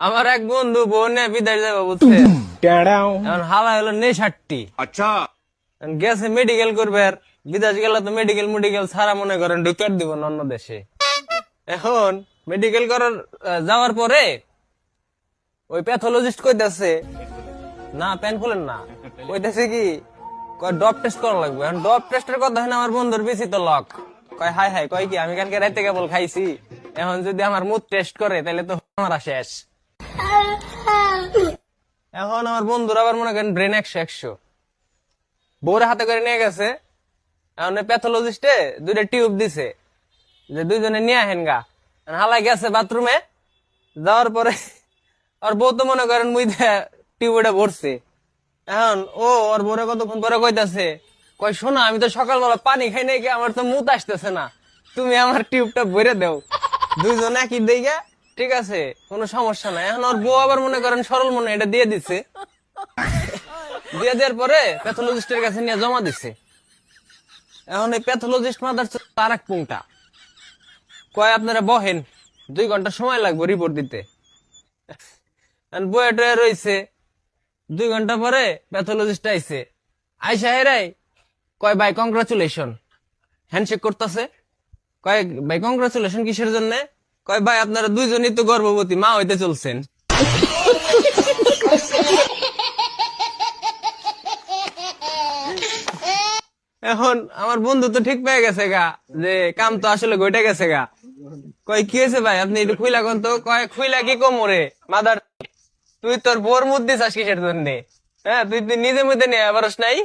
আমার এক বন্ধু বোন নিয়ে বিদেশ যাবো বুঝছে, এখন হালা হলো নেশাট্টি। अच्छा এখন গেছে মেডিকেল করবে, আর বিদেশ গেলে তো মেডিকেল ছাড়া মনে করেন ঢুকার দিব না অন্য দেশে। এখন মেডিকেল করার যাওয়ার পরে ওই প্যাথোলজিস্ট কইতাছে না প্যান খুলেন না, কইতাছে কি কয় ডপ টেস্ট করা লাগবে। এখন ডপ টেস্টের কথা হয় না, আমার বন্ধুর বেশি তো লক কয় হাই হাই, কয় কি আমি কালকে রাতে কেবল খাইছি, এখন যদি আমার মুড টেস্ট করে তাহলে তো আমার শেষ। এখন আমার বন্ধুরা আবার মনে করেন ব্রেন 100 বউরে হাতে করে নিয়ে গেছে। এখন প্যাথোলজিস্টে 2টা টিউব দিছে যে দুইজনে নিয়ে আহেন গা। হালাই গেছে বাথরুমে, যাওয়ার পরে আর বউ তো মনে করেন মুই টিউবটা ভরছে। এখন ও ওর বউরে কতক্ষণ পরে কইতাছে কয় শোনা আমি তো সকালবেলা পানি খাই নাই, আমার তো মুত আসতেছে না, তুমি আমার টিউবটা ভরে দাও। দুইজন একই দিকে, ঠিক আছে কোনো সমস্যা নাই। এখন ওর বউ আবার মনে করেন সরল মনে এটা দিয়ে দিছে, দিয়ে দেওয়ার পরে প্যাথোলজিস্টের কাছে নিয়ে জমা দিছে। এখন এই প্যাথোলজিস্ট মাদার তার এক পুংটা কয় আপনারা বহেন, 2 ঘন্টা সময় লাগবে রিপোর্ট দিতে। বয়ে টয়ে রয়েছে, 2 ঘন্টা পরে প্যাথোলজিস্ট আইছে, আইসা হেরাই কয় ভাই কংগ্রাচুলেশন, হ্যান্ডশেক করতেছে। কয় ভাই কংগ্রাচুলেশন কিসের জন্য? কয় ভাই আপনারা দুইজনই তো গর্ভবতী মা হইতে চলছেন। এখন আমার বন্ধু তো ঠিক পেয়ে গেছে গা যে কাম তো আসলে ঘটে গেছে গা। কয় কি হয়েছে ভাই আপনি একটু খুইলা কোন তো? কয় খুইলা কি কোমরে মাদার, তুই তোর বোর মুদ দিস কিসের জন্য? হ্যাঁ তুই নিজে মধ্যে নিয়ে আবার নাই।